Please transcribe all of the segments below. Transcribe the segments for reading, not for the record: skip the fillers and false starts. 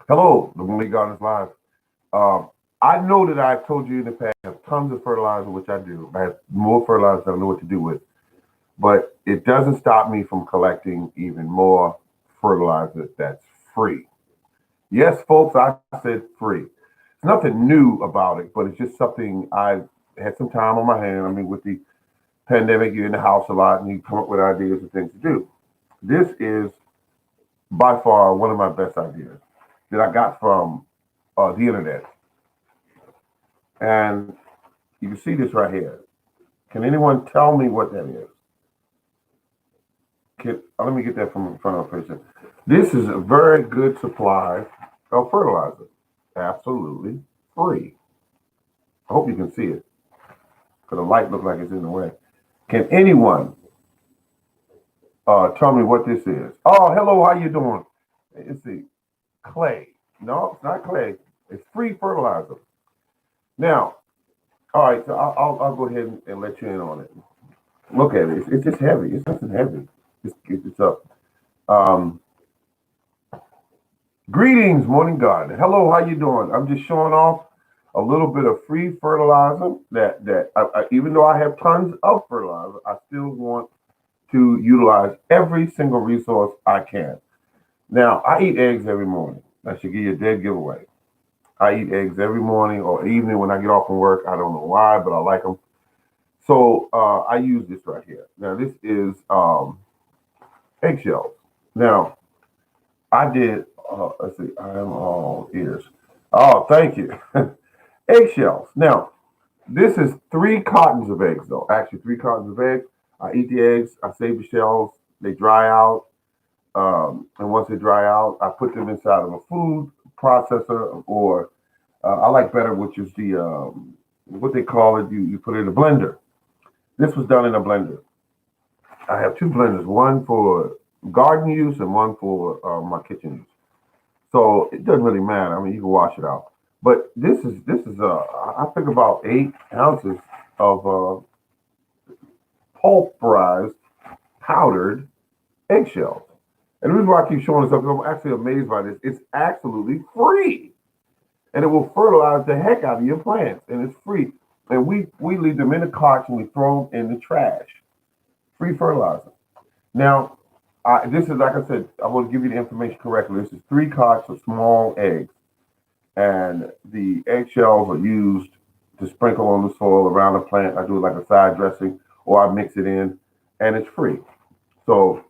Hello, the Only God is Live. Um, I know that I've told you in the past, I have tons of fertilizer, which I do. I have more fertilizer than I know what to do with. But it doesn't stop me from collecting even more fertilizer that's free. Yes, folks, I said free. It's nothing new about it, but it's just something I've had some time on my hand. I mean, with the pandemic, you're in the house a lot and you come up with ideas and things to do. This is by far one of my best ideas that I got from the internet. And you can see this right here. Can anyone tell me what that is? Let me get that from in front of a person. This is a very good supply of fertilizer. Absolutely free. I hope you can see it because the light looks like it's in the way. Can anyone tell me what this is? Oh, hello, how you doing? Let's see. Clay. No, it's not clay. It's free fertilizer. Now, all right, so I'll go ahead and let you in on it. Look at it. It's just heavy. It's nothing heavy. It's up. Um, Greetings, morning God. Hello, how you doing? I'm just showing off a little bit of free fertilizer even though I have tons of fertilizer, I still want to utilize every single resource I can. Now, I eat eggs every morning. I should give you a dead giveaway. I eat eggs every morning or evening when I get off from work. I don't know why, but I like them. So I use this right here. Now, this is eggshells. Now, I did, let's see, I am all ears. Oh, thank you. Eggshells. Now, this is three cartons of eggs, though. Actually, three cartons of eggs. I eat the eggs. I save the shells. They dry out. And once they dry out, I put them inside of a food processor or I like better, which is what they call it. You put it in a blender. This was done in a blender. I have two blenders, one for garden use and one for my kitchen use. So it doesn't really matter. I mean, you can wash it out. But this is I think about 8 ounces of pulverized powdered eggshells. And the reason why I keep showing this up, because I'm actually amazed by this. It's absolutely free, and it will fertilize the heck out of your plants, and it's free. And we leave them in the carts and we throw them in the trash. Free fertilizer. Now, this is like I said. I want to give you the information correctly. This is three carts of small eggs, and the eggshells are used to sprinkle on the soil around the plant. I do it like a side dressing, or I mix it in, and it's free. So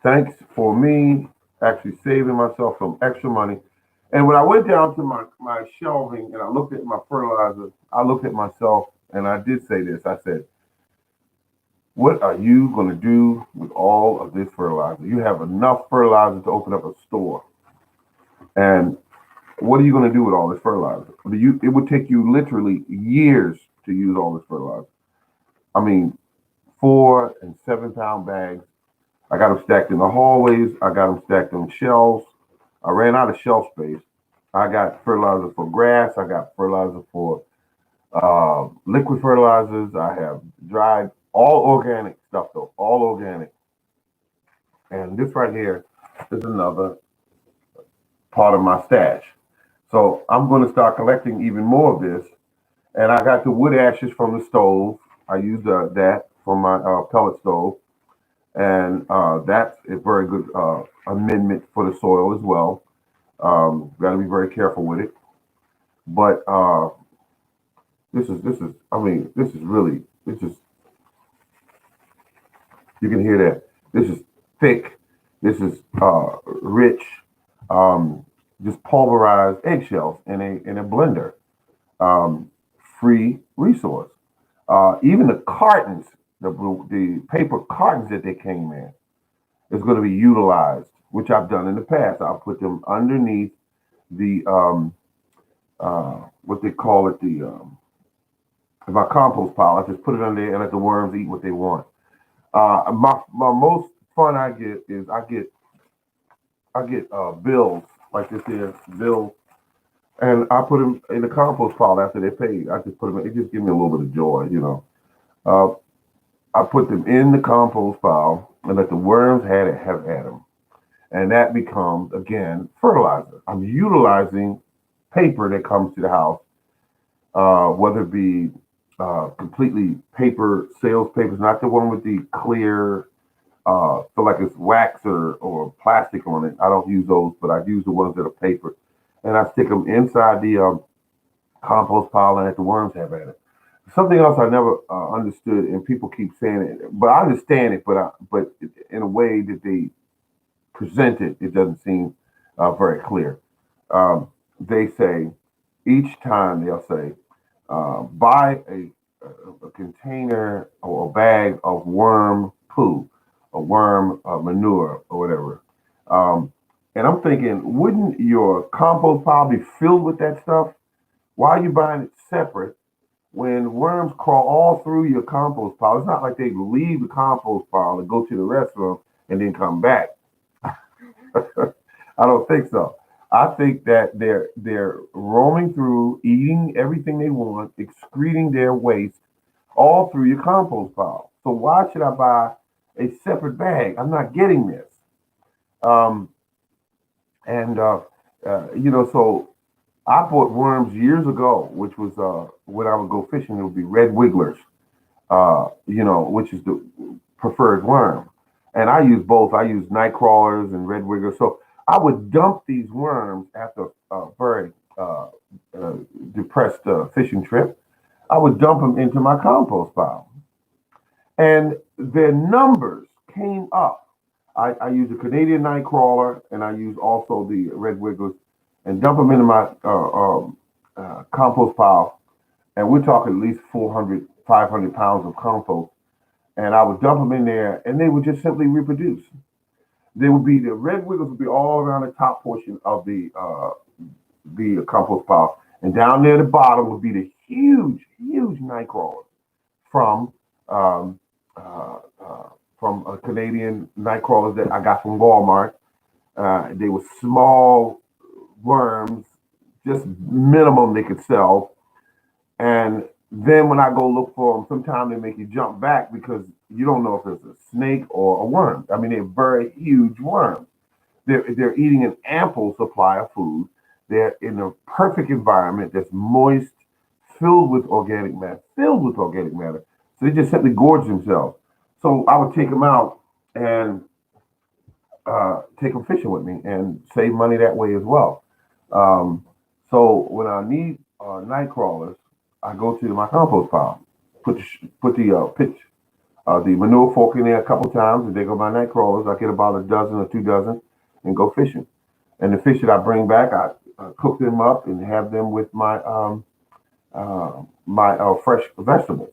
thanks for me actually saving myself some extra money. And when I went down to my shelving and I looked at my fertilizer, I looked at myself and I did say this. I said, what are you going to do with all of this fertilizer? You have enough fertilizer to open up a store. And what are you going to do with all this fertilizer? It would take you literally years to use all this fertilizer. I mean, 4 and 7 pound bags. I got them stacked in the hallways. I got them stacked on shelves. I ran out of shelf space. I got fertilizer for grass. I got fertilizer for liquid fertilizers. I have dried, all organic stuff though, all organic. And this right here is another part of my stash. So I'm going to start collecting even more of this. And I got the wood ashes from the stove. I used that from my pellet stove. And that's a very good amendment for the soil as well. Got to be very careful with it. But this is. I mean, this is really. This is. You can hear that. This is thick. This is rich. Um, just pulverized eggshells in a blender. Um, Free resource. Even the cartons, the paper cartons that they came in, is going to be utilized, which I've done in the past. I'll put them underneath the what they call it, the my compost pile. I just put it under there and let the worms eat what they want. My most fun I get is I get bills like this here bill, and I put them in the compost pile after they paid. I just put them. It just gives me a little bit of joy, you know. Uh, I put them in the compost pile and let the worms have at them. and that becomes again fertilizer. I'm utilizing paper that comes to the house, whether it be completely paper, sales papers, not the one with the clear, feel like it's wax or plastic on it. I don't use those, but I use the ones that are paper, and I stick them inside the compost pile and let the worms have at it. Something else I never understood, and people keep saying it, but I understand it, but in a way that they present it, it doesn't seem very clear. They say each time they'll say, buy a container or a bag of worm poo, or worm manure, or whatever. Um, and I'm thinking, wouldn't your compost pile be filled with that stuff? Why are you buying it separate when worms crawl all through your compost pile? It's not like they leave the compost pile and go to the restroom and then come back. I don't think so. I think that they're roaming through, eating everything they want, excreting their waste all through your compost pile. So why should I buy a separate bag? I'm not getting this. Um, and so I bought worms years ago, which was when I would go fishing. It would be red wigglers, which is the preferred worm. And I use both. I use night crawlers and red wigglers. So I would dump these worms after a very uh, depressed fishing trip. I would dump them into my compost pile, and their numbers came up. I use a Canadian night crawler, and I use also the red wigglers, and dump them into my compost pile. And we're talking at least 400, 500 pounds of compost. And I would dump them in there, and they would just simply reproduce. They would be the red wiggles would be all around the top portion of the compost pile, and down there at the bottom would be the huge night crawlers from um, from a Canadian night crawlers that I got from Walmart. They were small worms, just minimum they could sell. And then when I go look for them, sometimes they make you jump back because you don't know if it's a snake or a worm. I mean, they're very huge worms. They're eating an ample supply of food. They're in a perfect environment that's moist, filled with organic matter. So they just simply gorge themselves. So I would take them out and take them fishing with me and save money that way as well. Um, so when I need night crawlers, I go to my compost pile, put the manure fork in there a couple times, and they go my night crawlers. I get about a dozen or 2 dozen, and go fishing. And the fish that I bring back, I cook them up and have them with my fresh vegetables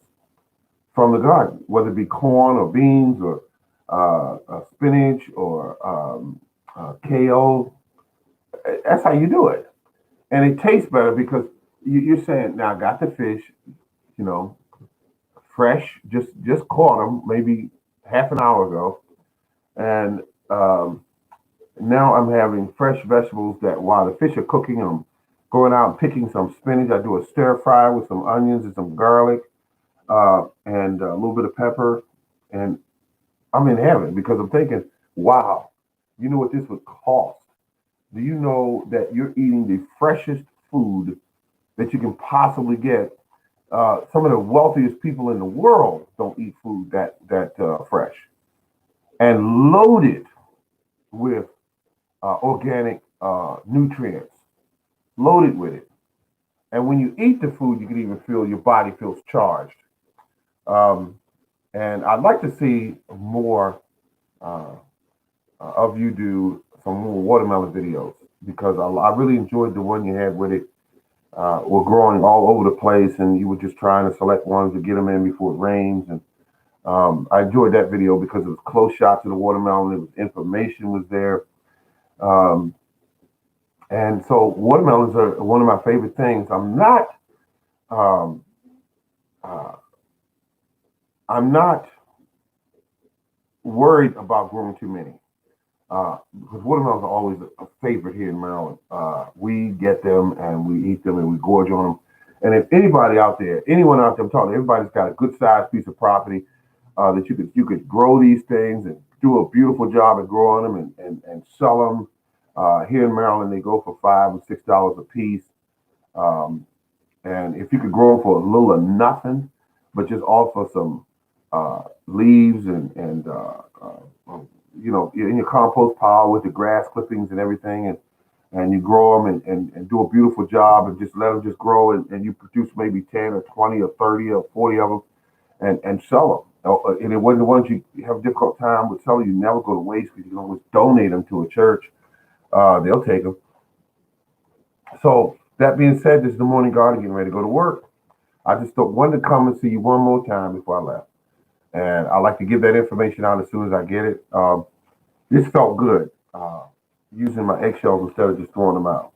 from the garden, whether it be corn or beans or spinach or kale. That's how you do it, and it tastes better because you're saying, now I got the fish, you know, fresh, just caught them maybe half an hour ago, and now I'm having fresh vegetables that while the fish are cooking, I'm going out and picking some spinach. I do a stir fry with some onions and some garlic and a little bit of pepper, and I'm in heaven because I'm thinking, wow, you know what this would cost? Do you know that you're eating the freshest food that you can possibly get? Some of the wealthiest people in the world don't eat food that fresh and loaded with organic nutrients, loaded with it. And when you eat the food, you can even feel your body feels charged. Um, and I'd like to see more uh, of you do some more watermelon videos because I really enjoyed the one you had with it. Were growing all over the place, and you were just trying to select ones to get them in before it rains. And I enjoyed that video because it was close shot to the watermelon. It was information was there, um, and so watermelons are one of my favorite things. Um, uh, I'm not worried about growing too many. Because watermelons are always a favorite here in Maryland. We get them and we eat them and we gorge on them. And if anybody out there, anyone out there, I'm talking, everybody's got a good sized piece of property that you could grow these things and do a beautiful job at growing them and sell them. Here in Maryland, they go for $5 or $6 a piece. Um, and if you could grow them for a little or nothing, but just offer some leaves and in your compost pile with the grass clippings and everything, and you grow them and do a beautiful job and just let them just grow and you produce maybe 10 or 20 or 30 or 40 of them and sell them. And it wasn't the ones you have a difficult time with selling, you never go to waste because you can always donate them to a church. They'll take them. So that being said, this is the morning garden getting ready to go to work. I just wanted to come and see you one more time before I left. And I like to give that information out as soon as I get it. This felt good, using my eggshells instead of just throwing them out.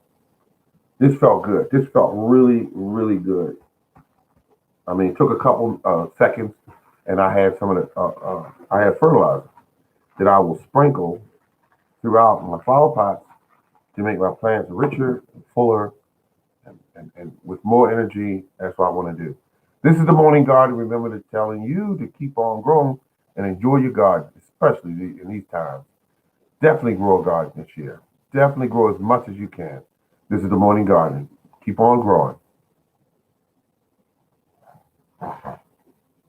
This felt good. This felt really, really good. I mean, it took a couple seconds, and I had I had fertilizer that I will sprinkle throughout my flower pots to make my plants richer, fuller, and with more energy. That's what I want to do. This is the morning garden. Remember to telling you to keep on growing and enjoy your garden, especially in these times. Definitely grow a garden this year. Definitely grow as much as you can. This is the morning garden. Keep on growing.